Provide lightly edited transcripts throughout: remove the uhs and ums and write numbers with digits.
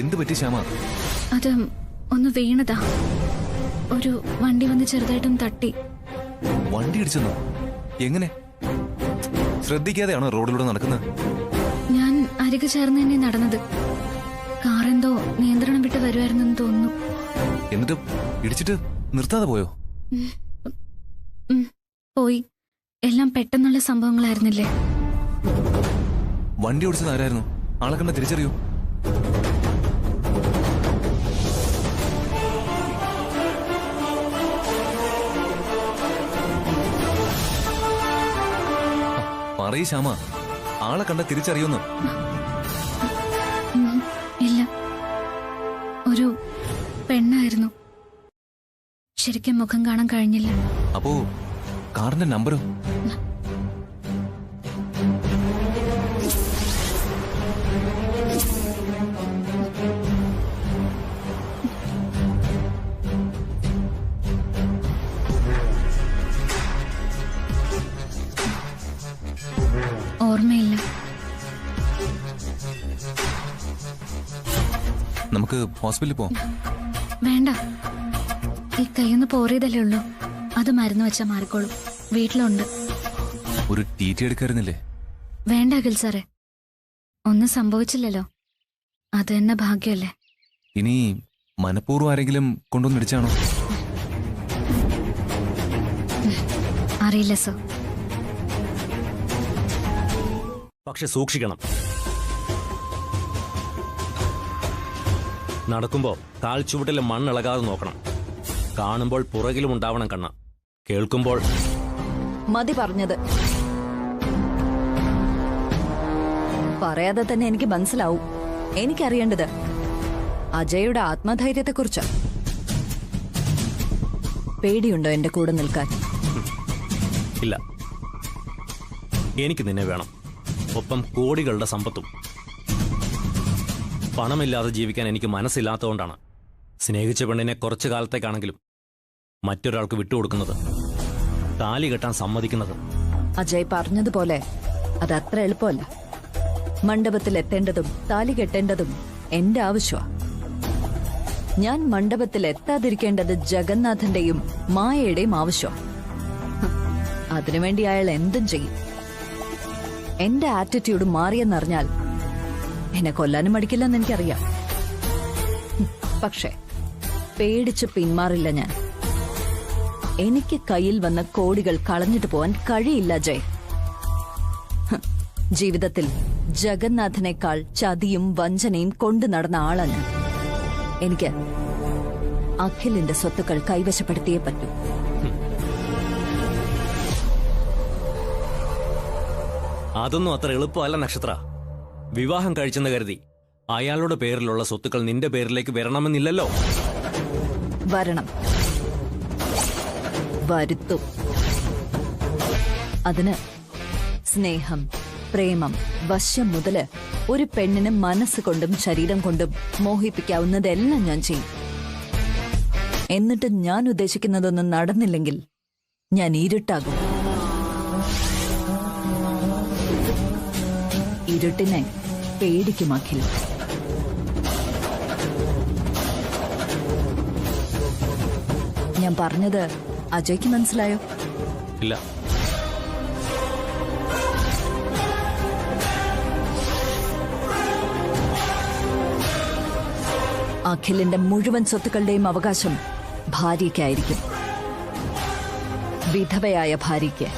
എന്ത് പറ്റി ശ്യാമ? അത് ഒന്ന് വീണതാ. ഒരു വണ്ടി വന്ന് ചെറുതായിട്ടും തട്ടി. വണ്ടി ഇടിച്ചെന്നോ? എങ്ങനെ? ശ്രദ്ധിക്കാതെയാണോ റോഡിലൂടെ നടക്കുന്നത്? ഞാൻ അരികെ ചേർന്ന് തന്നെ നടന്നത്. കാറെന്തോ നിയന്ത്രണം വിട്ട് വരുമായിരുന്നെന്ന് തോന്നുന്നു. എന്നിട്ട് ഇടിച്ചിട്ട് നിർത്താതെ പോയോ? പോയി. എല്ലാം പെട്ടെന്നുള്ള സംഭവങ്ങളായിരുന്നില്ലേ? വണ്ടി ഓടിച്ചത് ആരായിരുന്നു? ആളെ കണ്ട തിരിച്ചറിയോ? പറയ് ശ്യാമ, ആളെ കണ്ട തിരിച്ചറിയോന്ന്? ഇല്ല, ഒരു പെണ്ണായിരുന്നു. ശരിക്കും മുഖം കാണാൻ കഴിഞ്ഞില്ല. അപ്പോ കാറിന്റെ നമ്പരോ? ഓർമ്മയില്ല. നമുക്ക് ഹോസ്പിറ്റലിൽ പോവാം. വേണ്ട, ഈ കൈയൊന്ന് പോറിയതല്ലേ ഉള്ളൂ. അത് മരുന്ന് വെച്ചാ മാറിക്കോളും. വീട്ടിലുണ്ട്. ഒരു TT എടുക്കായിരുന്നില്ലേ? വേണ്ട അഖിൽ സാറേ, ഒന്നും സംഭവിച്ചില്ലല്ലോ. അത് തന്നെ ഭാഗ്യമല്ലേ. ഇനി മനഃപൂർവ്വം ആരെങ്കിലും കൊണ്ടുവന്നിടിച്ചാണോ? അറിയില്ല സർ. പക്ഷെ സൂക്ഷിക്കണം. നടക്കുമ്പോ കാൽ ചുവട്ടിലെ മണ്ണിളകാതെ നോക്കണം. കാണുമ്പോൾ പുറകിലും ഉണ്ടാവണം കണ്ണ. കേൾക്കുമ്പോൾ മതി പറഞ്ഞത്. പറയാതെ തന്നെ എനിക്ക് മനസ്സിലാവും. എനിക്കറിയേണ്ടത് അജയുടെ ആത്മധൈര്യത്തെക്കുറിച്ച്. പേടിയുണ്ടോ എന്റെ കൂടെ നിൽക്കാൻ? ഇല്ല. എനിക്ക് നിന്നെ വേണം. ഒപ്പം കോടികളുടെ സമ്പത്തും. പണമില്ലാതെ ജീവിക്കാൻ എനിക്ക് മനസ്സില്ലാത്തതുകൊണ്ടാണ് സ്നേഹിച്ച പെണ്ണിനെ കുറച്ചു കാലത്തേക്കാണെങ്കിലും മറ്റൊരാൾക്ക് വിട്ടുകൊടുക്കുന്നത്, താലി കെട്ടാൻ സമ്മതിക്കുന്നത്. അജയ് പറഞ്ഞതുപോലെ അത് അത്ര എളുപ്പമല്ല. മണ്ഡപത്തിൽ എത്തേണ്ടതും താലി കെട്ടേണ്ടതും എന്റെ ആവശ്യമാണ്. ഞാൻ മണ്ഡപത്തിൽ എത്താതിരിക്കേണ്ടത് ജഗന്നാഥന്റെയും മായയുടെയും ആവശ്യമാണ്. അതിനുവേണ്ടി അയാൾ എന്തും ചെയ്യും. എന്റെ ആറ്റിറ്റ്യൂഡ് മാറിയെന്നറിഞ്ഞാൽ എന്നെ കൊല്ലാനും മടിക്കില്ലെന്ന് എനിക്കറിയാം. പക്ഷേ പേടിച്ച് പിന്മാറില്ല ഞാൻ. എനിക്ക് കയ്യിൽ വന്ന കോടികൾ കളഞ്ഞിട്ട് പോവാൻ കഴിയില്ല ജയ്. ജീവിതത്തിൽ ജഗന്നാഥനേക്കാൾ ചതിയും വഞ്ചനയും കൊണ്ടു നടന്ന ആളാണ്. എനിക്ക് അഖിലിന്റെ സ്വത്തുക്കൾ കൈവശപ്പെടുത്തിയേ പറ്റൂ. അതൊന്നും അത്ര എളുപ്പമല്ല നക്ഷത്ര. വിവാഹം കഴിച്ചെന്ന് കരുതി അയാളുടെ പേരിലുള്ള സ്വത്തുക്കൾ നിന്റെ പേരിലേക്ക് വരണമെന്നില്ലല്ലോ. വരണം, വരുത്തും. അതിന് സ്നേഹം, പ്രേമം, വശ്യം മുതല് ഒരു പെണ്ണിന് മനസ്സുകൊണ്ടും ശരീരം കൊണ്ടും മോഹിപ്പിക്കാവുന്നതെല്ലാം ഞാൻ ചെയ്യും. എന്നിട്ട് ഞാൻ ഉദ്ദേശിക്കുന്നതൊന്നും നടന്നില്ലെങ്കിൽ ഞാൻ ഇരുട്ടാകും. ഇരുട്ടിനെ പേടിക്കും അഖിൽ. ഞാൻ പറഞ്ഞത് അജയ്ക്ക് മനസ്സിലായോ? ഇല്ല. അഖിലിന്റെ മുഴുവൻ സ്വത്തുക്കളുടെയും അവകാശം ഭാര്യയ്ക്കായിരിക്കും. വിധവയായ ഭാര്യയ്ക്ക്.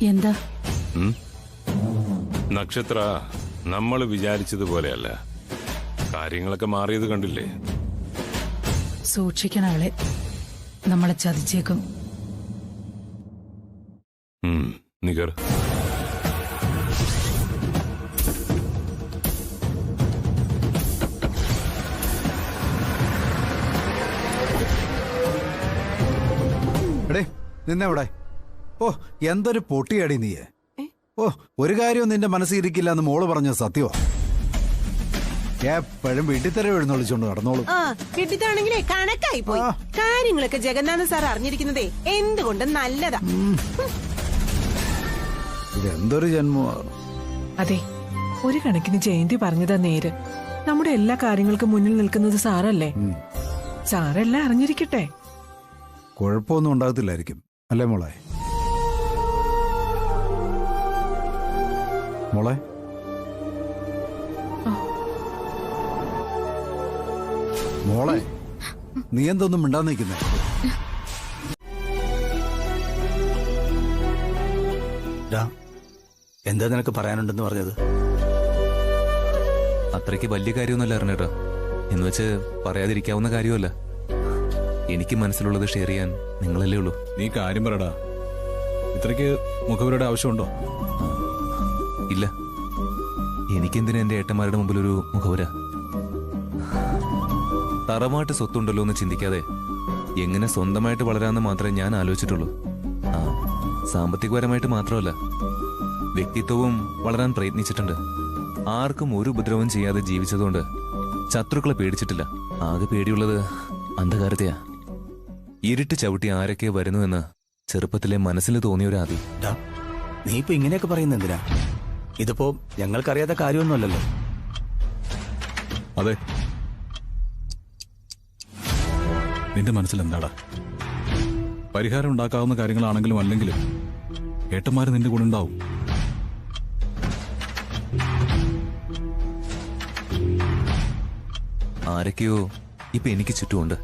എന്താ നക്ഷത്ര? നമ്മൾ വിചാരിച്ചതുപോലെയല്ല. കാര്യങ്ങളൊക്കെ മാറിയത് കണ്ടില്ലേ? സൂക്ഷിക്കണം അവളെ. നമ്മളെ ചതിച്ചേക്കും. നീ കേറ്. എടേ നിന്നെവിടെ? ഓ എന്തൊരു പൊട്ടിയടി നീയെ. ഓ ഒരു കാര്യവും നിന്റെ മനസ്സിരിക്കില്ല എന്ന് മോള് പറഞ്ഞ സത്യമാ. എപ്പോഴും വീട്ടിൽ തന്നെ എഴുന്നള്ളിച്ചോണ്ട് നടന്നോളൂ. കിട്ടിത്താണെങ്കിലേ കണക്കായി പോയി. കാര്യങ്ങളൊക്കെ ജഗന്നാഥ സാർ അറിഞ്ഞിരിക്കുന്നതേ എന്തുകൊണ്ട് നല്ലതാ. ഇതെന്തൊരു ജന്മോ. അതെ, ഒരു കണക്കിന് ജയന്തി പറഞ്ഞതാ നേര്. നമ്മുടെ എല്ലാ കാര്യങ്ങൾക്കും മുന്നിൽ നിൽക്കുന്നത് സാറല്ലേ. സാറെല്ലാം അറിഞ്ഞിരിക്കട്ടെ. കുഴപ്പമൊന്നും ഉണ്ടാകത്തില്ലായിരിക്കും അല്ലേ മോളെ? മോളെ മോളെ നീ എന്തൊന്നും മിണ്ടാൻ നിൽക്കുന്നേ? എന്താ നിനക്ക് പറയാനുണ്ടെന്ന് പറഞ്ഞത്? അത്രയ്ക്ക് വലിയ കാര്യമൊന്നുമല്ല അറിഞ്ഞേട്ടാ. എന്ന് വെച്ച് പറയാതിരിക്കാവുന്ന കാര്യമല്ല. എനിക്ക് മനസ്സിലുള്ളത് ഷെയർ ചെയ്യാൻ നിങ്ങളല്ലേ ഉള്ളൂ. നീ കാര്യം പറടാ. ഇത്രയ്ക്ക് മുഖവരുടെ ആവശ്യമുണ്ടോ? ഇല്ല, എനിക്കെന്തിനാ എന്റെ ഏട്ടന്മാരുടെ മുമ്പിൽ ഒരു മുഖവുര? തറവാട്ട് സ്വത്തുണ്ടല്ലോ എന്ന് ചിന്തിക്കാതെ എങ്ങനെ സ്വന്തമായിട്ട് വളരാമെന്ന് മാത്രമേ ഞാൻ ആലോചിച്ചിട്ടുള്ളൂ. സാമ്പത്തികപരമായിട്ട് മാത്രമല്ല, വ്യക്തിത്വവും വളരാൻ പ്രയത്നിച്ചിട്ടുണ്ട്. ആർക്കും ഒരു ഉപദ്രവം ചെയ്യാതെ ജീവിച്ചതുകൊണ്ട് ശത്രുക്കളെ പേടിച്ചിട്ടില്ല. ആകെ പേടിയുള്ളത് അന്ധകാരത്തെയാ. ഇരുട്ട് ചവിട്ടി ആരൊക്കെ വരുന്നുവെന്ന് ചെറുപ്പത്തിലെ മനസ്സിൽ തോന്നിയൊരാദി. നീ ഇപ്പൊ ഇങ്ങനെയൊക്കെ പറയുന്ന എന്തിനാ? ഇതിപ്പോ ഞങ്ങൾക്കറിയാത്ത കാര്യമൊന്നുമല്ലല്ലോ. അതെ, നിന്റെ മനസ്സിൽ എന്താടാ? പരിഹാരം ഉണ്ടാക്കാവുന്ന കാര്യങ്ങളാണെങ്കിലും അല്ലെങ്കിലും ഏട്ടന്മാര് നിന്റെ കൂടെ ഉണ്ടാവും. ആരൊക്കെയോ ഇപ്പൊ എനിക്ക് ചുറ്റുമുണ്ട്.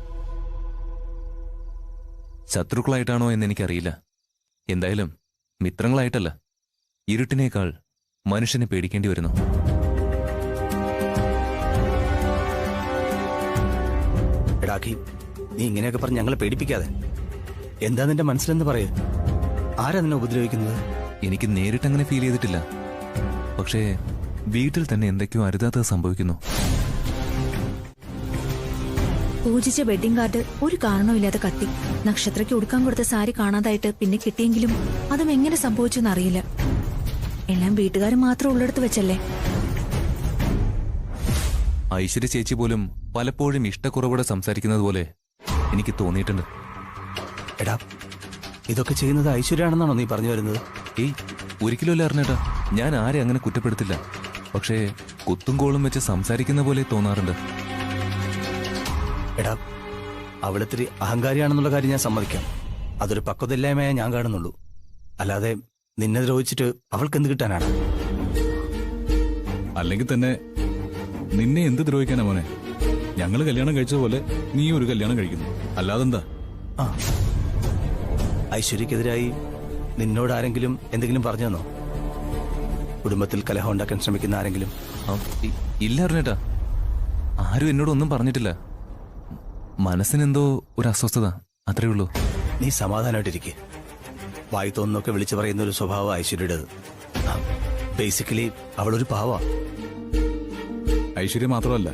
ശത്രുക്കളായിട്ടാണോ എന്ന് എനിക്കറിയില്ല. എന്തായാലും മിത്രങ്ങളായിട്ടല്ല. ഇരുട്ടിനേക്കാൾ മനുഷ്യനെ പേടിക്കേണ്ടി വരുന്നു. എടാക്കി, നീ ഇങ്ങനെയൊക്കെ പറഞ്ഞ് ഞങ്ങളെ പേടിപ്പിക്കാതെ. എന്താ നിന്റെ മനസ്സിലെന്ന് പറയൂ. ആരാ നിന്നെ ഉപദ്രവിക്കുന്നത്? എനിക്ക് നേരിട്ടങ്ങനെ ഫീൽ ചെയ്തിട്ടില്ല. പക്ഷേ വീട്ടിൽ തന്നെ എന്തൊക്കെയോ അരുതാത്തത് സംഭവിക്കുന്നു. പൂജിച്ച വെഡിങ് കാർഡ് ഒരു കാരണവുമില്ലാതെ കത്തി. നക്ഷത്രയ്ക്ക് ഉടുക്കാൻ കൊടുത്ത സാരി കാണാതായിട്ട് പിന്നെ കിട്ടിയെങ്കിലും അതും എങ്ങനെ സംഭവിച്ചെന്ന് അറിയില്ല. എല്ലാം വീട്ടുകാർ മാത്രം ഉള്ളിടത്ത് വെച്ചല്ലേ. ഐശ്വര്യ ചേച്ചി പോലും പലപ്പോഴും ഇഷ്ടക്കുറവോടെ സംസാരിക്കുന്നത് പോലെ എനിക്ക് തോന്നിയിട്ടുണ്ട്. എടാ, ഇതൊക്കെ ചെയ്യുന്നത് ഐശ്വര്യാണെന്നാണോ നീ പറഞ്ഞു വരുന്നത്? ഏയ്, ഒരിക്കലുമല്ല അറിഞ്ഞേട്ടാ. ഞാൻ ആരെ അങ്ങനെ കുറ്റപ്പെടുത്തില്ല. പക്ഷേ കുത്തും കോളും വെച്ച് സംസാരിക്കുന്ന പോലെ തോന്നാറുണ്ട്. എടാ, അവളിത്തിരി അഹങ്കാരിയാണെന്നുള്ള കാര്യം ഞാൻ സമ്മതിക്കാം. അതൊരു പക്വതയില്ലായ്മയെ ഞാൻ കാണുന്നുള്ളൂ. അല്ലാതെ നിന്നെ ദ്രോഹിച്ചിട്ട് അവൾക്ക് എന്ത് കിട്ടാനാണ്? അല്ലെങ്കിൽ തന്നെ നിന്നെ എന്ത് ദ്രോഹിക്കാനാ മോനെ? ഞങ്ങള് കല്യാണം കഴിച്ചതുപോലെ നീ ഒരു കല്യാണം കഴിക്കുന്നു. അല്ലാതെന്താ? ഐശ്വര്യക്കെതിരായി നിന്നോട് ആരെങ്കിലും എന്തെങ്കിലും പറഞ്ഞു തന്നോ? കുടുംബത്തിൽ കലഹം ഉണ്ടാക്കാൻ ശ്രമിക്കുന്ന ആരെങ്കിലും? ഇല്ല അറിഞ്ഞേട്ടാ, ആരും എന്നോടൊന്നും പറഞ്ഞിട്ടില്ല. മനസ്സിനെന്തോ ഒരു അസ്വസ്ഥത, അത്രേ ഉള്ളൂ. നീ സമാധാനമായിട്ടിരിക്കെ. വായി തോന്നുന്നൊക്കെ വിളിച്ചു പറയുന്ന ഒരു സ്വഭാവം ഐശ്വര്യയുടേത്. ബേസിക്കലി അവളൊരു പാവാ. ഐശ്വര്യ മാത്രമല്ല,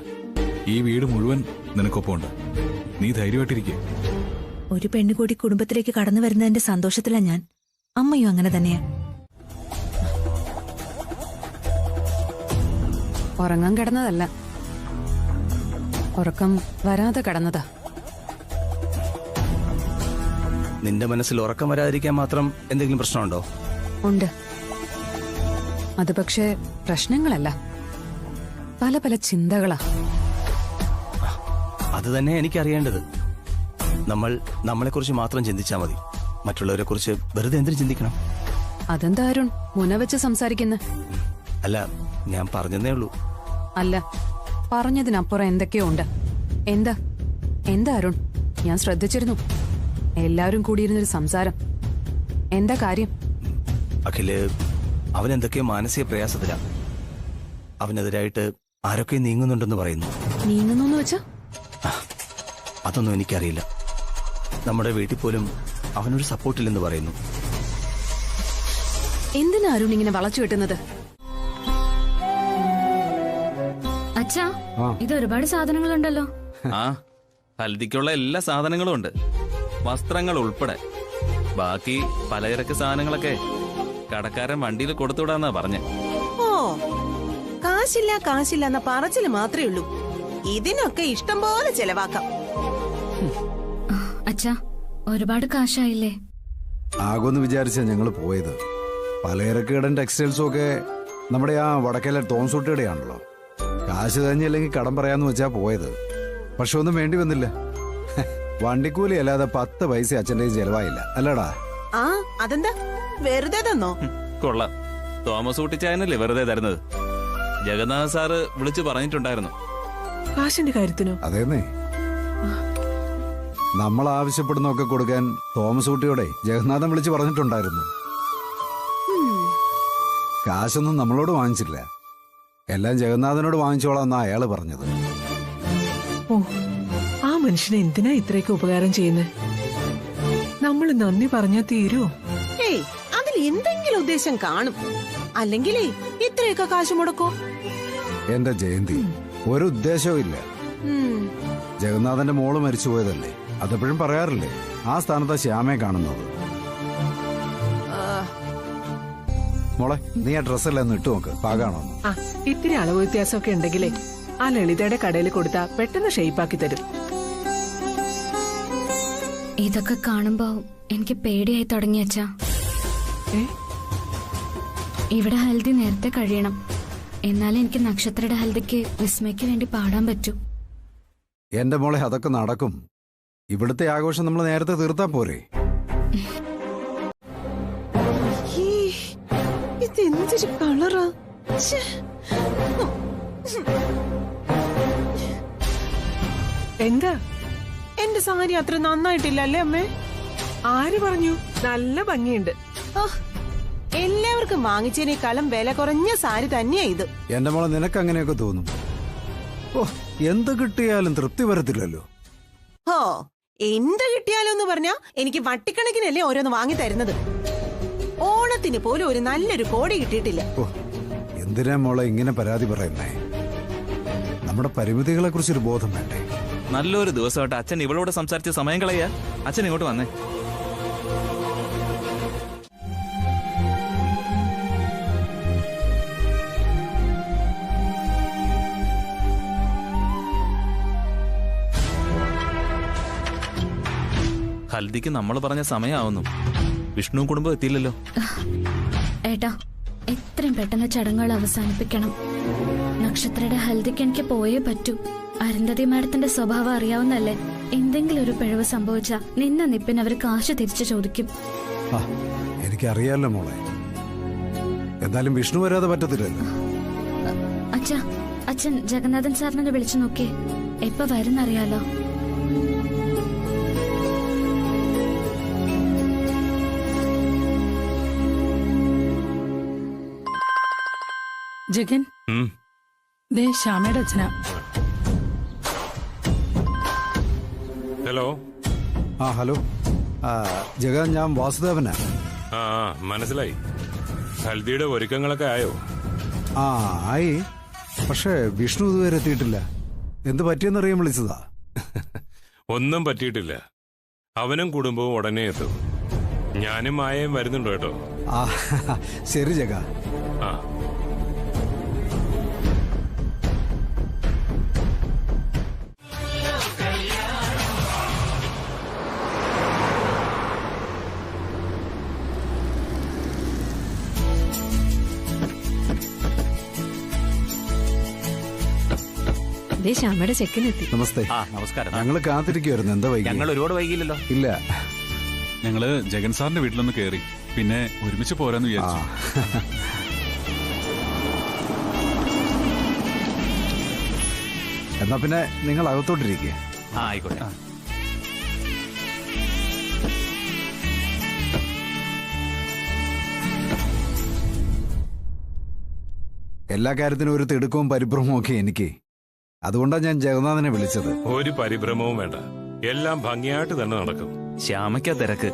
ഈ വീട് മുഴുവൻ നിനക്കൊപ്പമുണ്ട്. നീ ധൈര്യമായിട്ടിരിക്കെ. ഒരു പെണ്ണുകൂടി കുടുംബത്തിലേക്ക് കടന്നു വരുന്നതിന്റെ സന്തോഷത്തിലാണ് ഞാൻ. അമ്മയും അങ്ങനെ തന്നെയാ. ഉറങ്ങാൻ കിടന്നതല്ല, ഉറക്കം വരാതെ കിടന്നതാ. നിന്റെ മനസ്സിൽ ഉറക്കം വരാതിരിക്കാൻ മാത്രം എന്തെങ്കിലും പ്രശ്നമുണ്ടോ? ഉണ്ട്. അത് പക്ഷേ പ്രശ്നങ്ങളല്ല, പല പല ചിന്തകളാ. അത് തന്നെ എനിക്കറിയേണ്ടത്. നമ്മൾ നമ്മളെക്കുറിച്ച് മാത്രം ചിന്തിച്ചാൽ മതി. മറ്റുള്ളവരെ കുറിച്ച് വെറുതെ എന്തിനു ചിന്തിക്കണം? അതെന്താ അരുൺ മുന വെച്ച് സംസാരിക്കുന്ന? അല്ല, ഞാൻ പറഞ്ഞതേ ഉള്ളൂ. അല്ല, പറഞ്ഞതിനപ്പുറം എന്തൊക്കെയോ ഉണ്ട്. എന്താ എന്താ അരുൺ? ഞാൻ ശ്രദ്ധിച്ചിരുന്നു. എല്ലാവരും കൂടിയിരുന്നൊരു സംസാരം. എന്താ കാര്യം? അഖില്, അവനെന്തൊക്കെയോ മാനസിക പ്രയാസത്തിലാ. അവനെതിരായിട്ട് ആരൊക്കെ നീങ്ങുന്നുണ്ടെന്ന് പറയുന്നു. നീങ്ങുന്നു വെച്ചാ? അതൊന്നും എനിക്കറിയില്ല. നമ്മുടെ വീട്ടിൽ പോലും അവനൊരു സപ്പോർട്ടില്ലെന്ന് പറയുന്നു. എന്തിനാ അരുൺ ഇങ്ങനെ വളച്ചു കെട്ടുന്നത്? അച്ഛാ, ഇത് ഒരുപാട് സാധനങ്ങളുണ്ടല്ലോ. ആ, ഹൽദിക്കുള്ള എല്ലാ സാധനങ്ങളും ഉണ്ട്, വസ്ത്രങ്ങൾ ഉൾപ്പെടെ. ബാക്കി പലചരക്ക് സാധനങ്ങളൊക്കെ കടക്കാരൻ വണ്ടിയിൽ കൊടുത്തുവിടാന്നാ പറഞ്ഞേ. ഓ, കാശില്ല എന്ന പറച്ചില് മാത്രമേ ഉള്ളൂ. ഇതിനൊക്കെ ഇഷ്ടം പോലെ ചെലവാക്കാം. അച്ഛാ, ഒരുപാട് കാശായില്ലേ? ആകുമെന്ന് വിചാരിച്ചാ ഞങ്ങള് പോയത്. പലചരക്ക് കടൻ ടെക്സ്റ്റൈൽസും ഒക്കെ നമ്മുടെ ആ വടക്കേലെ തോംസൂട്ടിയുടെയാണല്ലോ. കാശ് തന്നെയല്ലെങ്കിൽ കടം പറയാന്ന് വെച്ചാ പോയത്. പക്ഷെ ഒന്നും വേണ്ടി വന്നില്ല. വണ്ടിക്കൂലി അല്ലാതെ 10 പൈസ അച്ഛൻ്റെ ചെലവായില്ല, അല്ലടാ? ആ, അതെന്താ വെറുതെ തന്നോ? കൊള്ളാം, തോമസ് ഊട്ടിച്ചായനല്ലേ വെറുതെ തരുന്നത്. ജഗന്നാഥ് സാറ് വിളിച്ചു പറഞ്ഞിട്ടുണ്ടായിരുന്നു. കാശിന്റെ കാര്യത്തിനോ? അതേന്നേ, നമ്മൾ ആവശ്യപ്പെടുന്നൊക്കെ കൊടുക്കാൻ തോമസ് ഊട്ടിയോടെ ജഗന്നാഥൻ വിളിച്ചു പറഞ്ഞിട്ടുണ്ടായിരുന്നു. കാശൊന്നും നമ്മളോട് വാങ്ങിച്ചില്ല, എല്ലാം ജഗന്നാഥനോട് വാങ്ങിച്ചോളാന്നാ അയാള് പറഞ്ഞത്. ഓ, ആ മനുഷ്യനെ എന്തിനാ ഇത്രയൊക്കെ ഉപകാരം ചെയ്യുന്നത്? നമ്മൾ നന്ദി പറഞ്ഞാ തീരോ? ഏയ്, അതിൽ എന്തെങ്കിലും ഉദ്ദേശം കാണും. അല്ലെങ്കിലേ ഇത്രയൊക്കെ കാശ് മുടക്കോ? എന്റെ ജയന്തി, ഒരു ഉദ്ദേശവും ഇല്ല. ജഗന്നാഥന്റെ മോള് മരിച്ചുപോയതല്ലേ, അതെപ്പോഴും പറയാറില്ലേ, ആ സ്ഥാനത്താ ശ്യാമയെ കാണുന്നത്. മോളെ, നീ ആ ഡ്രസ്സെല്ലാം ഒന്ന് ഇട്ടു നോക്ക്, പാകാണോ? ആ, ഇത്തിരി അളവ് വ്യത്യാസമൊക്കെ ഉണ്ടെങ്കിലേ ആ ലളിതയുടെ കടയിൽ കൊടുത്താ പെട്ടെന്ന് ഷെയ്പ്പാക്കി തരും. ഇതൊക്കെ കാണുമ്പോ എനിക്ക് പേടിയായി തുടങ്ങി അച്ഛാ. ഇവിടെ ഹൽദി നേരത്തെ കഴിയണം, എന്നാലേ എനിക്ക് നക്ഷത്രയുടെ ഹൽദിക്ക് വിസ്മയ്ക്ക് വേണ്ടി പാടാൻ പറ്റൂ. എന്റെ മോളെ, അതൊക്കെ നടക്കും. ഇവിടുത്തെ ആഘോഷം നമ്മൾ നേരത്തെ തീർത്താ പോരെ? ഇതെന്തൊരു കളറാ! എന്താ? എന്റെ സാരി അത്ര നന്നായിട്ടില്ല അല്ലേ അമ്മേ? ആര് പറഞ്ഞു? നല്ല ഭംഗിയുണ്ട്. എല്ലാവർക്കും വാങ്ങിച്ചതിനേക്കാളും വില കുറഞ്ഞ സാരി തന്നെയാ ഇത്. എന്റെ മോളെ, നിനക്ക് അങ്ങനെയൊക്കെ തോന്നും. ഓ, എന്ത് കിട്ടിയാലും തൃപ്തി വരത്തില്ലല്ലോ. ഹോ, എന്ത് കിട്ടിയാലോ എന്ന് പറഞ്ഞാ എനിക്ക് വട്ടിക്കണക്കിനല്ലേ ഓരോന്ന് വാങ്ങി തരുന്നത്. ഓണത്തിന് പോലും ഒരു നല്ലൊരു കോടി കിട്ടിയിട്ടില്ല. ഓ, എന്തിനാ മോളെ ഇങ്ങനെ പരാതി പറയുന്നേ? നമ്മുടെ പരിമിതികളെ കുറിച്ചൊരു ബോധം വേണ്ടേ? നല്ലൊരു ദിവസമായിട്ട് അച്ഛൻ ഇവളോട് സംസാരിച്ച് സമയം കളയാ. അച്ഛൻ ഇങ്ങോട്ട് വന്നേ. ഹൽദിക്ക് നമ്മൾ പറഞ്ഞ സമയമാവുന്നു. വിഷ്ണു കുടുംബം എത്തിയില്ലല്ലോ. ഏട്ടാ, എത്രയും പെട്ടെന്ന് ചടങ്ങുകൾ അവസാനിപ്പിക്കണം. നക്ഷത്രയുടെ ഹൽദിക്ക് എനിക്ക് പോയേ പറ്റൂ. അരുന്ധതി മാഡത്തിന്റെ സ്വഭാവം അറിയാവുന്നല്ലേ, എന്തെങ്കിലും ഒരു പിഴവ് സംഭവിച്ചാ നിന്ന നിപ്പിന് അവര് കാശ് തിരിച്ചു ചോദിക്കും. എനിക്കറിയാലോ മോളെ, എന്തായാലും വിഷ്ണു വരാതെ പറ്റത്തില്ലല്ലോ. അച്ഛാ, അച്ഛൻ ജഗന്നാഥൻ സാറിനെ വിളിച്ചു നോക്കിയേ, എപ്പോ വരുന്നറിയാലോ. ജഗൻ, ദേ ശ്യാമയുടെ അച്ഛനാ. ഹലോ. ആ, ഹലോ. ജഗൻ, ഞാൻ വാസുദേവനാ. ആ, മനസ്സിലായി. ഹൽദിയുടെ ഒരുക്കങ്ങളൊക്കെ ആയോ? ആ, ആയി. പക്ഷേ വിഷ്ണു ഇതുവരെ എത്തിയിട്ടില്ല. എന്ത് പറ്റിയെന്നറിയാൻ വിളിച്ചതാ. ഒന്നും പറ്റിയിട്ടില്ല. അവനും കുടുംബവും ഉടനെ എത്തും. ഞാനും മായയും വരുന്നുണ്ട് കേട്ടോ. ആ, ശരി ജഗ. ആ, ശ്യാമയുടെ ചെക്കനെത്തി. നമസ്തേ. നമസ്കാരം. ഞങ്ങള് കാത്തിരിക്കുവായിരുന്നു. എന്താ വൈകി? ഞങ്ങൾ ഒരുപാട് വൈകിയില്ലല്ലോ. ഇല്ല, ഞങ്ങള് ജഗൻ സാറിന്റെ വീട്ടിലൊന്ന് കയറി, പിന്നെ ഒരുമിച്ച് പോരാന്ന് വിചാരിച്ചു. എന്നാ പിന്നെ നിങ്ങൾ അകത്തോട്ടിരിക്കുക. ആയിക്കോട്ടെ. എല്ലാ കാര്യത്തിനും ഒരു തിടുക്കവും പരിഭ്രമവും ഒക്കെ എനിക്ക്. അതുകൊണ്ടാണ് ഞാൻ ജഗന്നാഥനെ വിളിച്ചത്. ഒരു പരിഭ്രമവും വേണ്ട, എല്ലാം ഭംഗിയായിട്ട് തന്നെ നടക്കും. ശ്യാമയ്ക്കാ തിരക്ക്.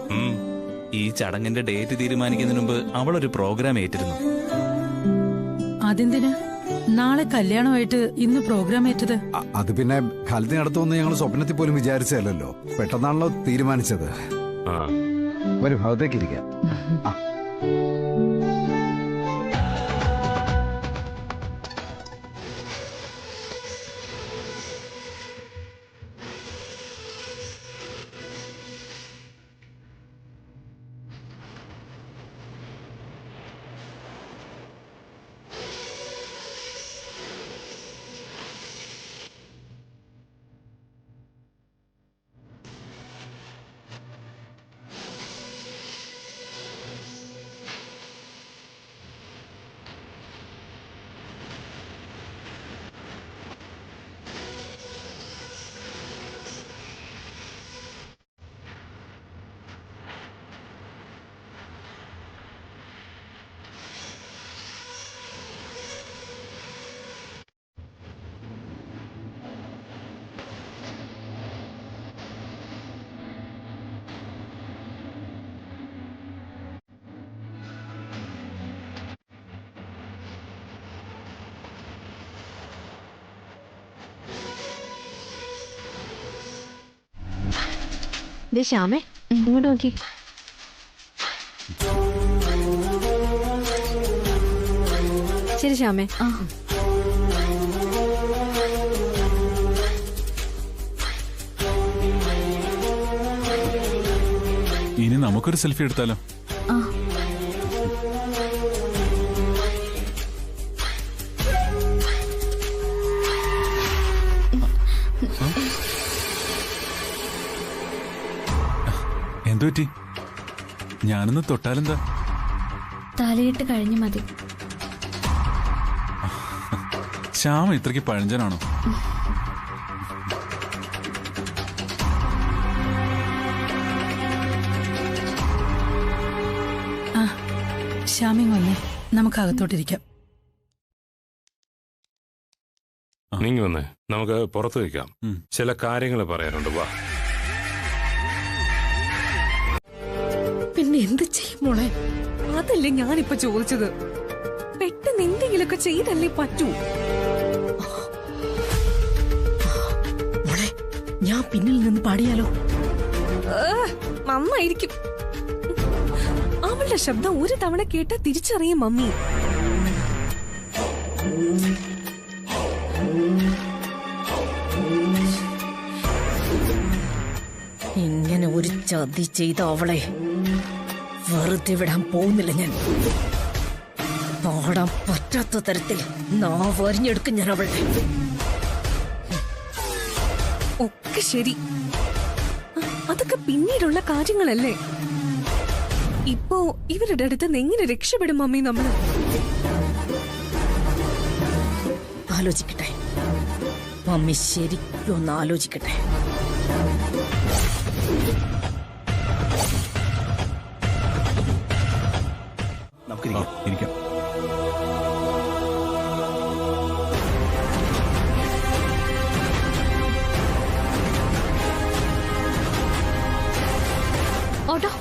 ഈ ചടങ്ങിന്റെ ഡേറ്റ് തീരുമാനിക്കുന്നതിന് മുമ്പ് അവളൊരു പ്രോഗ്രാം ഏറ്റിരുന്നു. അതെന്തിനാ നാളെ കല്യാണമായിട്ട് ഇന്ന് പ്രോഗ്രാം ഏറ്റത്? അത് പിന്നെ ഹൽദി നടത്തുമെന്ന് ഞങ്ങൾ സ്വപ്നത്തിൽ പോലും വിചാരിച്ചതല്ലോ. പെട്ടെന്നാണല്ലോ തീരുമാനിച്ചത്. വരും, ഭാഗത്തേക്ക് ഇരിക്കാം. ശ്യാമേ ഇങ്ങോട്ട് നോക്കി. ശരി ശ്യാമേ. ഇനി നമുക്കൊരു സെൽഫി എടുത്താലോ? എന്തുപറ്റി? ഞാനൊന്ന് തൊട്ടാലെന്താ? തലയിട്ട് കഴിഞ്ഞു മതി. ശ്യാമ ഇത്രയ്ക്ക് പഴഞ്ചനാണോ? ശ്യാമിങ് വന്നേ, നമുക്ക് അകത്തോട്ടിരിക്കാം. നീങ്ങി വന്നേ, നമുക്ക് പുറത്ത് വയ്ക്കാം. ചില കാര്യങ്ങൾ പറയാനുണ്ട്. വാ. പിന്നെ എന്ത് ചെയ്യും മോളെ? അതല്ലേ ഞാനിപ്പോ ചോദിച്ചത്. പെട്ടെന്ന് എന്തെങ്കിലുമൊക്കെ ചെയ്തല്ലേ പറ്റൂ. മോളെ, ഞാൻ പിന്നിൽ നിന്ന് പാടിയാലോ? നന്നായിരിക്കും. അവളുടെ ശബ്ദം ഒരു തവണ കേട്ടാ തിരിച്ചറിയും മമ്മി. ഇങ്ങനെ ഒരു ചതി ചെയ്ത അവളെ വെറുതെ വിടാൻ പോകുന്നില്ല ഞാൻ. പാടാൻ പറ്റാത്ത തരത്തിൽ നാവരിഞ്ഞെടുക്കും ഞാൻ അവളുടെ. ഒക്കെ ശരി, അതൊക്കെ പിന്നീടുള്ള കാര്യങ്ങളല്ലേ. ഇപ്പോ ഇവരുടെ അടുത്ത് എങ്ങനെ രക്ഷപ്പെടും മമ്മി നമ്മള്? ആലോചിക്കട്ടെ മമ്മി, ശരിക്കും ഒന്ന് ആലോചിക്കട്ടെ. ഇരിക്കാം. Auto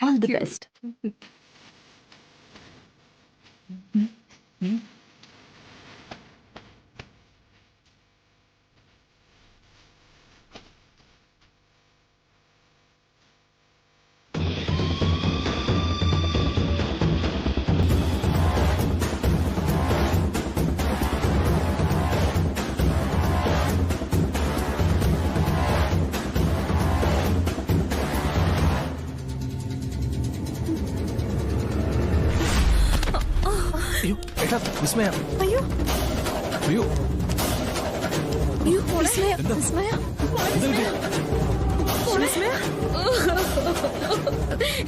All the best. അയ്യോ ഏട്ടാ, വിസ്മയ. അയ്യോ അയ്യോ അയ്യോ, വിസ്മയ, വിസ്മയ, വിസ്മയ.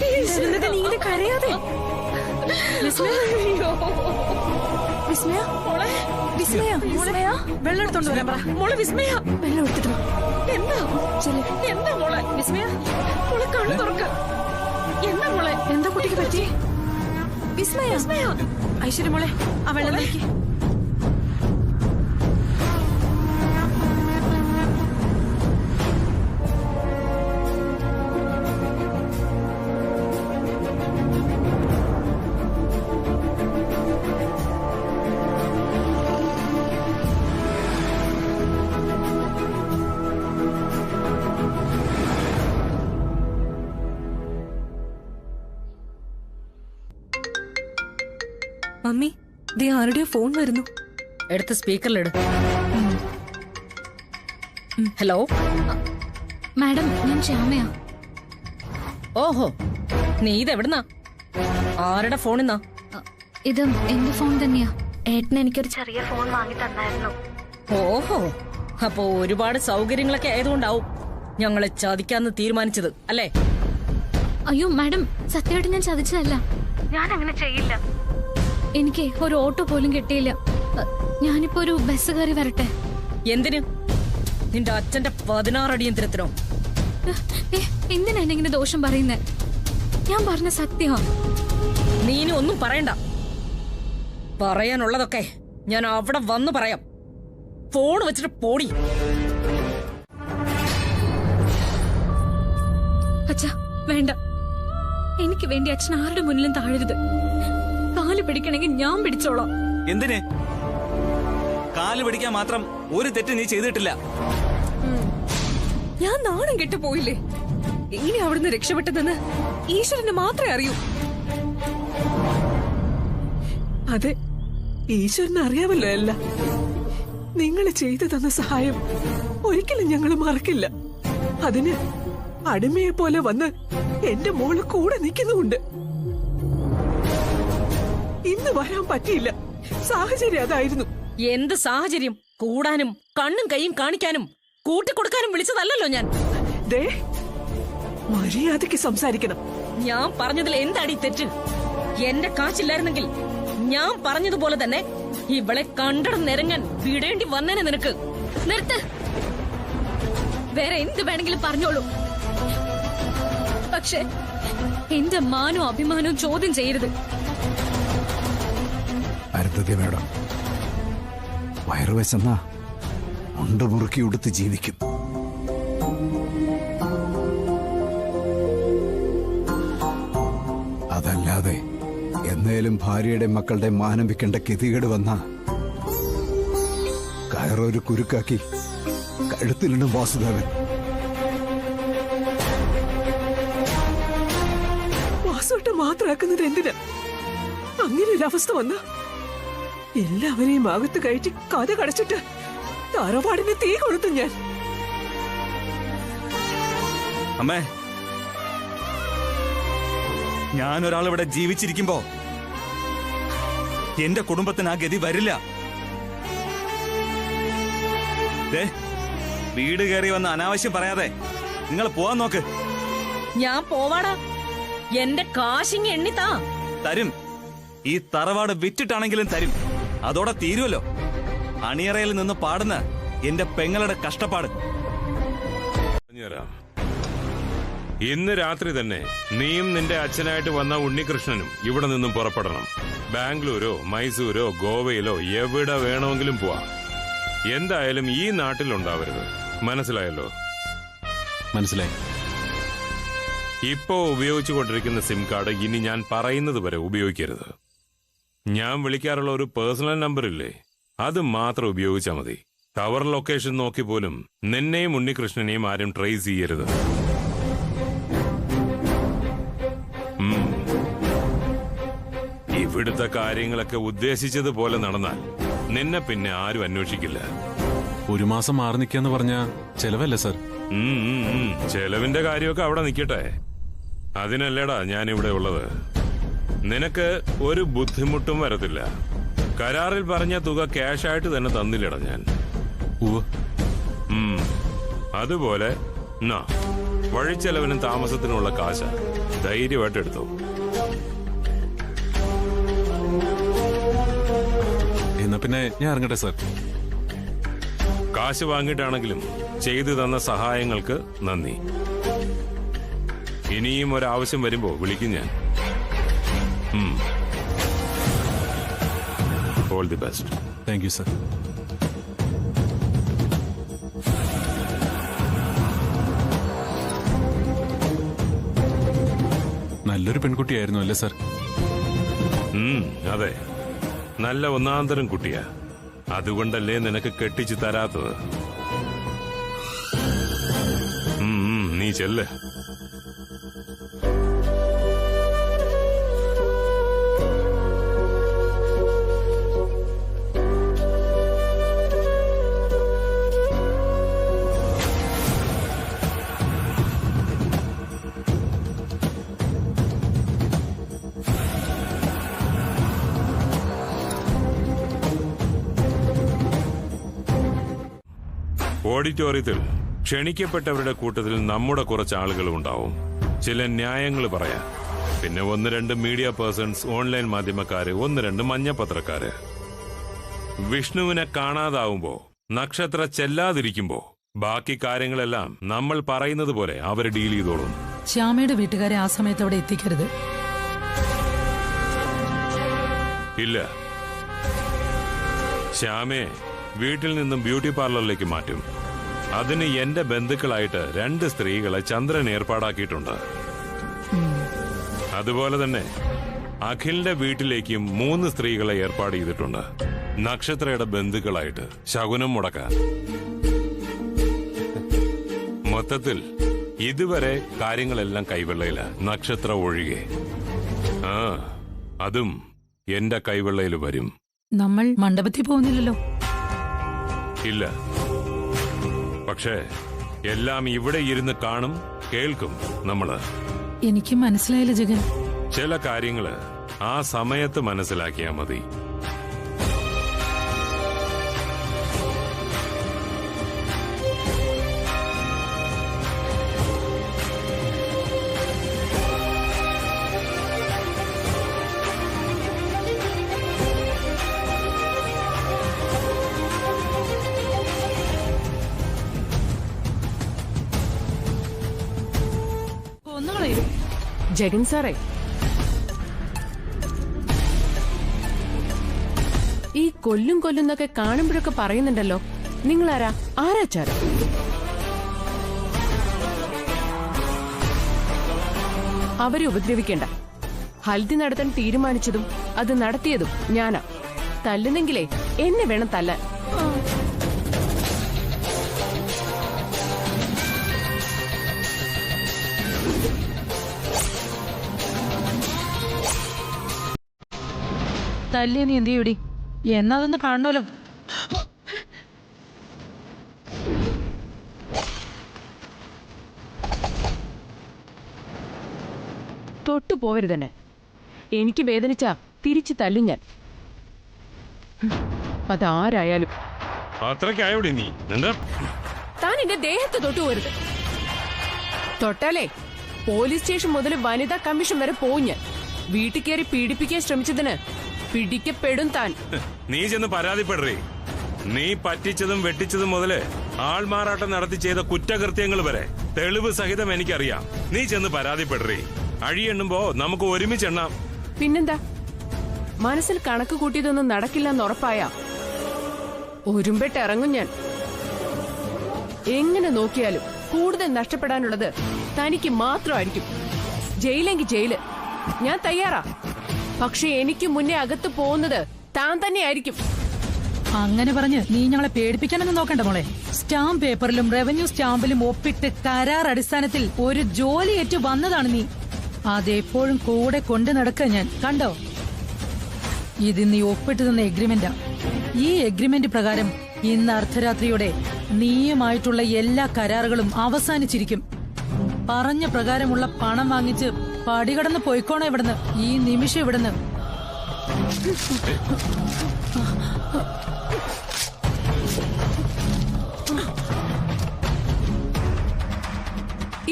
ഈശ്വരനെ, നീ ഇങ്ങനെ കരയാതെ. വിസ്മയ, വിസ്മയ മോളെ വിസ്മയ വിസ്മയ വെള്ളം എടുത്തോണ്ട് വരാൻ പറ. മോളെ വിസ്മയ, വെള്ളം എടുത്തിട്ട് വാ. എന്താ എന്താ മോളെ വിസ്മയ? മോളെ കണ്ണു തുറക്ക്. എന്താ മോളെ? എന്താ കുട്ടിക്ക് പറ്റി? വിസ്മയ വിസ്മയ, ഐശ്വര്യ മോളെ ആ വെള്ളം നോക്കി. മമ്മി, ദേ ആരുടെയോ ഫോൺ വരുന്നു. എടുത്ത് സ്പീക്കറിലിട്. ഹലോ മാഡം, ഞാൻ ശ്യാമയാ. ഓഹോ, നീ ഇതെവിടുന്നാ? ആരുടെ ഫോണിന്നാ? ഇത് എന്റെ ഫോൺ തന്നെയാ. ഏട്ടൻ എനിക്കൊരു ചെറിയ ഫോൺ വാങ്ങി തന്നായിരുന്നു. ഓഹോ, അപ്പോ ഒരുപാട് സൗകര്യങ്ങളൊക്കെ ആയതുകൊണ്ടാവും ഞങ്ങളെ ചതിക്കാന്ന് തീരുമാനിച്ചത് അല്ലേ? അയ്യോ മാഡം, സത്യമായിട്ട് ഞാൻ ചതിച്ചതല്ല. ഞാൻ അങ്ങനെ ചെയ്യില്ല. എനിക്ക് ഒരു ഓട്ടോ പോലും കിട്ടിയില്ല. ഞാനിപ്പോ ഒരു ബസ് കയറി വരട്ടെ. എന്തിന്? നിന്റെ അച്ഛന്റെ 16 അടിയന്തരത്തിനോ? എന്തിനാ എന്നെ ഇങ്ങനെ ദോഷം പറയുന്നേ? ഞാൻ പറഞ്ഞ സത്യമാ. നീ ഇനി ഒന്നും പറയണ്ട. പറയാനുള്ളതൊക്കെ ഞാൻ അവിടെ വന്ന് പറയാം. ഫോൺ വെച്ചിട്ട് പോടി. അച്ഛാ വേണ്ട, എനിക്ക് വേണ്ടി അച്ഛൻ ആരുടെ മുന്നിലും താഴരുത്. കാല് പിടിക്കണമെങ്കിൽ ഞാൻ പിടിച്ചോളാം. എന്തിന്? കാല് പിടിക്കാൻ മാത്രം ഒരു തെറ്റ് നീ ചെയ്തിട്ടില്ല. ഞാൻ നാണം കെട്ടു പോയില്ലേ? ഇനി അവിടുന്ന് രക്ഷപ്പെട്ടതെന്ന് ഈശ്വരന് മാത്രമേ അറിയൂ. അതെ, ഈശ്വരന് അറിയാമല്ലോ എല്ലാം. നിങ്ങൾ ചെയ്തു തന്ന സഹായം ഒരിക്കലും ഞങ്ങൾ മറക്കില്ല. അതിന് അടിമയെ പോലെ വന്ന് എന്റെ മോള് കൂടെ നിൽക്കുന്നുണ്ട്. ഇന്ന് വരാൻ പറ്റിയില്ല, സാഹചര്യം അതായിരുന്നു. എന്ത് സാഹചര്യം? കൂടാനും കണ്ണും കൈയും കാണിക്കാനും കൂട്ടിക്കൊടുക്കാനും വിളിച്ചതല്ലോ ഞാൻ. ദേ, മര്യാദയ്ക്ക് സംസാരിക്കണം. ഞാൻ പറഞ്ഞതിൽ എന്താടി തെറ്റ്? എന്റെ കാശില്ലായിരുന്നെങ്കിൽ ഞാൻ പറഞ്ഞതുപോലെ തന്നെ ഇവളെ കണ്ടടം നിരങ്ങാൻ വിടേണ്ടി വന്നേനെ നിനക്ക്. നിർത്ത്. വേറെ എന്ത് വേണമെങ്കിലും പറഞ്ഞോളൂ. പക്ഷെ എന്റെ മാനവും അഭിമാനവും ചോദ്യം ചെയ്യരുത്. അരുന്ധതി മേഡം, വയറുവശന്നാ മുണ്ട് മുറുക്കി ഉടുത്ത് ജീവിക്കും. അതല്ലാതെ എന്നേലും ഭാര്യയുടെ മക്കളുടെ മാനം വിൽക്കേണ്ട ഗതികേട് വന്ന കയറൊരു കുരുക്കാക്കി കഴുത്തിലിടും വാസുദേവൻ. വാസുവിട്ട് മാത്രമാക്കുന്നത് എന്തിനാ? അങ്ങനെ ഒരു അവസ്ഥ വന്ന എല്ലാവരെയും അകത്ത് കയറ്റി കഥ കടച്ചിട്ട് തറവാടിന് തീ കൊടുത്തു ഞാൻ. അമ്മേ, ഞാനൊരാൾ ഇവിടെ ജീവിച്ചിരിക്കുമ്പോ എന്റെ കുടുംബത്തിന് ആ ഗതി വരില്ല. വീട് കയറി വന്ന് അനാവശ്യം പറയാതെ നിങ്ങൾ പോവാൻ നോക്ക്. ഞാൻ പോവാടാ. എന്റെ കാശിങ് എണ്ണിത്താ തരും. ഈ തറവാട് വിറ്റിട്ടാണെങ്കിലും തരും. അതോടെ തീരുമല്ലോ അണിയറയിൽ നിന്ന് പാടുന്ന എന്റെ പെങ്ങളുടെ കഷ്ടപ്പാട്. ഇന്ന് രാത്രി തന്നെ നീയും നിന്റെ അച്ഛനായിട്ട് വന്ന ഉണ്ണികൃഷ്ണനും ഇവിടെ നിന്നും പുറപ്പെടണം. ബാംഗ്ലൂരോ മൈസൂരോ ഗോവയിലോ എവിടെ വേണമെങ്കിലും പോവാം. എന്തായാലും ഈ നാട്ടിലുണ്ടാവരുത്. മനസ്സിലായല്ലോ? മനസ്സിലായി. ഇപ്പോ ഉപയോഗിച്ചുകൊണ്ടിരിക്കുന്ന സിം കാർഡ് ഇനി ഞാൻ പറയുന്നത് വരെ ഉപയോഗിക്കരുത്. ഞാൻ വിളിക്കാറുള്ള ഒരു പേഴ്സണൽ നമ്പർ ഇല്ലേ, അത് മാത്രം ഉപയോഗിച്ചാൽ മതി. ടവർ ലൊക്കേഷൻ നോക്കി പോലും നിന്നെയും ഉണ്ണികൃഷ്ണനെയും ആരും ട്രേസ് ചെയ്യരുത്. ഇവിടുത്തെ കാര്യങ്ങളൊക്കെ ഉദ്ദേശിച്ചതുപോലെ നടന്നാൽ നിന്നെ പിന്നെ ആരും അന്വേഷിക്കില്ല. ഒരു മാസം മാറി നിൽക്കാന്ന് പറഞ്ഞ ചെലവല്ലേ സർ? ചെലവിന്റെ കാര്യമൊക്കെ അവിടെ നിൽക്കട്ടെ. അതിനല്ലേടാ ഞാനിവിടെ ഉള്ളത്. നിനക്ക് ഒരു ബുദ്ധിമുട്ടും വരത്തില്ല. കരാറിൽ പറഞ്ഞ തുക ക്യാഷായിട്ട് തന്നെ തന്നില്ലടാ ഞാൻ. അതുപോലെ വഴിച്ചെലവിനും താമസത്തിനുള്ള കാശ ധൈര്യമായിട്ട് എടുത്തോ. പിന്നെ ഞാൻ ഇറങ്ങട്ടെ സാർ. കാശ് വാങ്ങിയിട്ടാണെങ്കിലും ചെയ്തു തന്ന സഹായങ്ങൾക്ക് നന്ദി. ഇനിയും ഒരാവശ്യം വരുമ്പോ വിളിക്കും ഞാൻ. All the best. Thank you sir. നല്ലൊരു പെൺകുട്ടിയായിരുന്നു അല്ലേ സാർ? അതെ, നല്ല ഒന്നാന്തരം കുട്ടിയാ. അതുകൊണ്ടല്ലേ നിനക്ക് കെട്ടിച്ചു തരാത്തത്. നീ ചെല്ല്. ഓഡിറ്റോറിയത്തിൽ ക്ഷണിക്കപ്പെട്ടവരുടെ കൂട്ടത്തിൽ നമ്മുടെ കുറച്ച് ആളുകളും ഉണ്ടാവും. ചില ന്യായങ്ങൾ പറയാം. പിന്നെ 1-2 മീഡിയ പേഴ്സൺസ്, ഓൺലൈൻ മാധ്യമക്കാര്, 1-2 മഞ്ഞപ്പത്രക്കാര്. വിഷ്ണുവിനെ കാണാതാവുമ്പോ, നക്ഷത്ര ചെല്ലാതിരിക്കുമ്പോ ബാക്കി കാര്യങ്ങളെല്ലാം നമ്മൾ പറയുന്നത് പോലെ അവര് ഡീൽ ചെയ്തോളും. ശ്യാമയുടെ വീട്ടുകാരെ ആ സമയത്ത് അവിടെ എത്തിക്കരുത്. ഇല്ല, ശ്യാമയെ വീട്ടിൽ നിന്നും ബ്യൂട്ടി പാർലറിലേക്ക് മാറ്റും. അതിന് എന്റെ ബന്ധുക്കളായിട്ട് 2 സ്ത്രീകളെ ചന്ദ്രൻ ഏർപ്പാടാക്കിയിട്ടുണ്ട്. അതുപോലെ തന്നെ അഖിലിന്റെ വീട്ടിലേക്കും 3 സ്ത്രീകളെ ഏർപ്പാട് ചെയ്തിട്ടുണ്ട്, നക്ഷത്രയുടെ ബന്ധുക്കളായിട്ട് ശകുനം മുടക്കാൻ. മൊത്തത്തിൽ ഇതുവരെ കാര്യങ്ങളെല്ലാം കൈവെള്ളയില, നക്ഷത്ര ഒഴികെ. അതും എന്റെ കൈവെള്ളയിൽ വരും. നമ്മൾ മണ്ഡപത്തിൽ പോകുന്നില്ലല്ലോ. ഇല്ല, പക്ഷേ എല്ലാം ഇവിടെ ഇരുന്ന് കാണും, കേൾക്കും നമ്മള്. എനിക്ക് മനസ്സിലായില്ല ജഗൻ. ചില കാര്യങ്ങള് ആ സമയത്ത് മനസ്സിലാക്കിയാ മതി. ജഗൻ സാറേ, ഈ കൊല്ലുന്നൊക്കെ കാണുമ്പോഴൊക്കെ പറയുന്നുണ്ടല്ലോ, നിങ്ങളാരാ? ആരാച്ചാരം? അവരെ ഉപദ്രവിക്കേണ്ട. ഹൽദി നടത്താൻ തീരുമാനിച്ചതും അത് നടത്തിയതും ഞാനാ. തല്ലുന്നെങ്കിലേ എന്നെ വേണം തല്ലാൻ. തല്ലിയ നീ എന്ത് ചെയ്യൂടി? എന്നാ അതൊന്ന് കാണണമല്ലോ. തൊട്ടു പോവരുതന്നെ. എനിക്ക് വേദനിച്ചാ തിരിച്ചു തല്ലും ഞാൻ. അതാരായാലും. താൻ എന്റെ ദേഹത്ത് തൊട്ടു പോരുത്. തൊട്ടാലേ പോലീസ് സ്റ്റേഷൻ മുതൽ വനിതാ കമ്മീഷൻ വരെ പോവും ഞാൻ. വീട്ടിൽ കയറി പീഡിപ്പിക്കാൻ ശ്രമിച്ചതിന് പിടിക്കപ്പെടും താൻ. നീ ചെന്ന് പരാതിപ്പെടേ. നീ പറ്റിച്ചതും വെട്ടിച്ചതും മുതല് ആൾമാറാട്ടം നടത്തി ചെയ്ത കുറ്റകൃത്യങ്ങൾ വരെ തെളിവ് സഹിതം എനിക്കറിയാം. നീ ചെന്ന് പരാതിപ്പെടേ. അഴിയെണ്ണുമ്പോ നമുക്ക് ഒരുമിച്ചെണ്ണാം. പിന്നെന്താ? മനസ്സിൽ കണക്ക് കൂട്ടിയതൊന്നും നടക്കില്ലെന്ന് ഉറപ്പായ ഒരുമ്പെട്ട് ഇറങ്ങും ഞാൻ. എങ്ങനെ നോക്കിയാലും കൂടുതൽ നഷ്ടപ്പെടാനുള്ളത് തനിക്ക് മാത്രമായിരിക്കും. ജയിലെങ്കിൽ ജയില്, ഞാൻ തയ്യാറാ. പക്ഷെ എനിക്ക് മുന്നേ അകത്ത് പോകുന്നത് താൻ തന്നെയായിരിക്കും. അങ്ങനെ പറഞ്ഞ് നീ ഞങ്ങളെ പേടിപ്പിക്കാനൊന്നും നോക്കണ്ട മോളെ. സ്റ്റാമ്പ് പേപ്പറിലും റവന്യൂ സ്റ്റാമ്പിലും ഒപ്പിട്ട് കരാർ അടിസ്ഥാനത്തിൽ ഒരു ജോലി ഏറ്റു വന്നതാണ് നീ. അതെപ്പോഴും കൂടെ കൊണ്ടു നടക്കുക ഞാൻ. കണ്ടോ, ഇത് നീ ഒപ്പിട്ട് തന്ന എഗ്രിമെന്റാ. ഈ എഗ്രിമെന്റ് പ്രകാരം ഇന്ന് അർദ്ധരാത്രിയോടെ നീയുമായിട്ടുള്ള എല്ലാ കരാറുകളും അവസാനിച്ചിരിക്കും. പറഞ്ഞ പ്രകാരമുള്ള പണം വാങ്ങിച്ച് പടികടന്ന് പോയിക്കോണോ ഇവിടുന്ന്, ഈ നിമിഷം ഇവിടുന്ന്.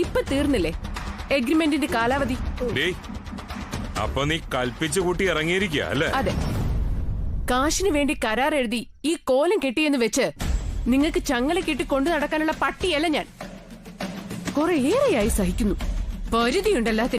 ഇപ്പൊ തീർന്നില്ലേ എഗ്രിമെന്റിന്റെ കാലാവധി? അപ്പൊ നീ കൽപ്പിച്ചു കൂട്ടി ഇറങ്ങിയിരിക്കുക അല്ലേ? അതെ, കാശിന് വേണ്ടി കരാർ എഴുതി ഈ കോലം കെട്ടിയെന്ന് വെച്ച് നിങ്ങൾക്ക് ചങ്ങല കെട്ടി കൊണ്ടു നടക്കാനുള്ള പട്ടിയല്ല ഞാൻ. കുറെ ഏറെയായി സഹിക്കുന്നു. പരിധിയുണ്ടല്ലാത്ത